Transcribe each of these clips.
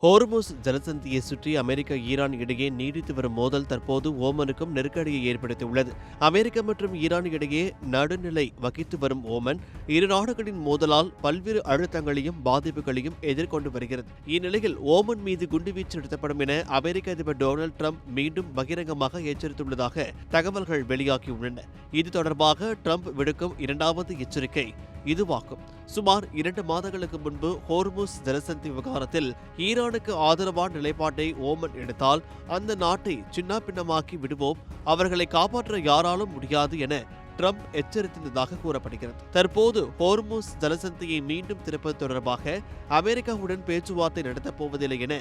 Hormuz ஜலசந்தியை சுற்றி America Iran இடையே நீடித்து வரும் மோதல் தற்போது ஓமனுக்கும் நெருக்கடியை ஏற்படுத்தியுள்ளது. அமெரிக்கா மற்றும் ஈரான் இடையே நடுநிலை வகித்து வரும் ஓமன் இரு நாடுகளின் மோதலால் பல்வேறு அழுத்தங்களையும் பாதிப்புகளையும் எதிர்கொண்டு வருகிறது. இந்நிலையில் ஓமன் மீது குண்டுவீச்சு நடத்தப்படும் என அமெரிக்க அதிபர் டொனால்டு டிரம்ப் மீண்டும் பகிரங்கமாக எச்சரித்துள்ளதாக தகவல்கள் வெளியாகியுள்ளன. இது தொடர்பாக டிரம்ப் விடுக்கும் இரண்டாவது எச்சரிக்கை இதுவாகும். சுமார் 2 மாதங்களுக்கு முன்பு ஹோர்முஸ் ஜலசந்தி விவகாரத்தில் ஈரானுக்கு ஆதரவான நிலைப்பாட்டை ஓமன் எடுத்தால் அந்த நாட்டை சின்னாபின்னமாக்கி விடுவோம், அவர்களை காப்பாற்ற யாராலும் முடியாது என டிரம்ப் எச்சரித்திருந்ததாக கூறப்படுகிறது. தற்போது ஹோர்முஸ் ஜலசந்தியை மீண்டும் திறப்பது தொடர்பாக அமெரிக்காவுடன் பேச்சுவார்த்தை நடத்தப் போவதில்லை என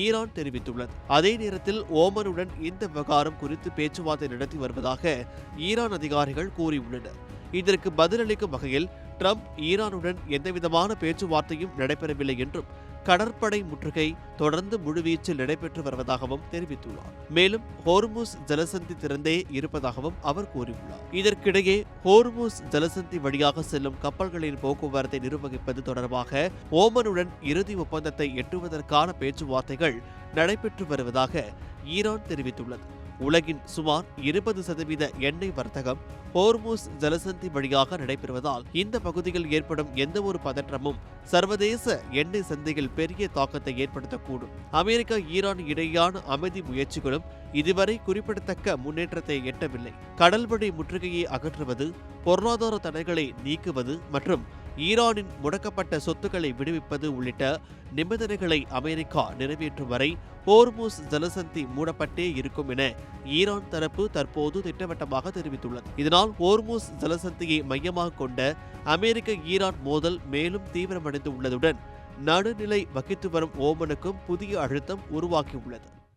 ஈரான் தெரிவித்துள்ளது. அதே நேரத்தில் ஓமனுடன் இந்த விவகாரம் குறித்து பேச்சுவார்த்தை நடத்தி வருவதாக ஈரான் அதிகாரிகள் கூறியுள்ளனர். இதற்கு பதிலளிக்கும் வகையில் டிரம்ப் ஈரானுடன் எந்தவிதமான பேச்சுவார்த்தையும் நடைபெறவில்லை என்றும் கடற்படை முற்றுகை தொடர்ந்து முழுவீச்சில் நடைபெற்று வருவதாகவும் தெரிவித்துள்ளார். மேலும் ஹோர்முஸ் ஜலசந்தி திறந்தே இருப்பதாகவும் அவர் கூறியுள்ளார். இதற்கிடையே ஹோர்முஸ் ஜலசந்தி வழியாக செல்லும் கப்பல்களின் போக்குவரத்தை நிர்வகிப்பது தொடர்பாக ஓமனுடன் இறுதி ஒப்பந்தத்தை எட்டுவதற்கான பேச்சுவார்த்தைகள் நடைபெற்று வருவதாக ஈரான் தெரிவித்துள்ளது. உலகின் சுமார் 20% எண்ணெய் வர்த்தகம் ஹோர்முஸ் ஜலசந்தி வழியாக நடைபெறுவதால் இந்த பகுதியில் ஏற்படும் எந்தவொரு பதற்றமும் சர்வதேச எண்ணெய் சந்தையில் பெரிய தாக்கத்தை ஏற்படுத்தக்கூடும். அமெரிக்கா ஈரான் இடையேயான அமைதி முயற்சிகளும் இதுவரை குறிப்பிடத்தக்க முன்னேற்றத்தை எட்டவில்லை. கடல்வழி முற்றுகையை அகற்றுவது, பொருளாதார தடைகளை நீக்குவது மற்றும் ஈரானின் முடக்கப்பட்ட சொத்துக்களை விடுவிப்பது உள்ளிட்ட நிபந்தனைகளை அமெரிக்கா நிறைவேற்றும் வரை ஹோர்முஸ் ஜலசந்தி மூடப்பட்டே இருக்கும் என ஈரான் தரப்பு தற்போது திட்டவட்டமாக தெரிவித்துள்ளது. இதனால் ஹோர்முஸ் ஜலசந்தியை மையமாக கொண்ட அமெரிக்க ஈரான் மோதல் மேலும் தீவிரமடைந்து உள்ளதுடன் நடுநிலை வகித்து வரும் ஓமனுக்கும் புதிய அழுத்தம் உருவாக்கியுள்ளது.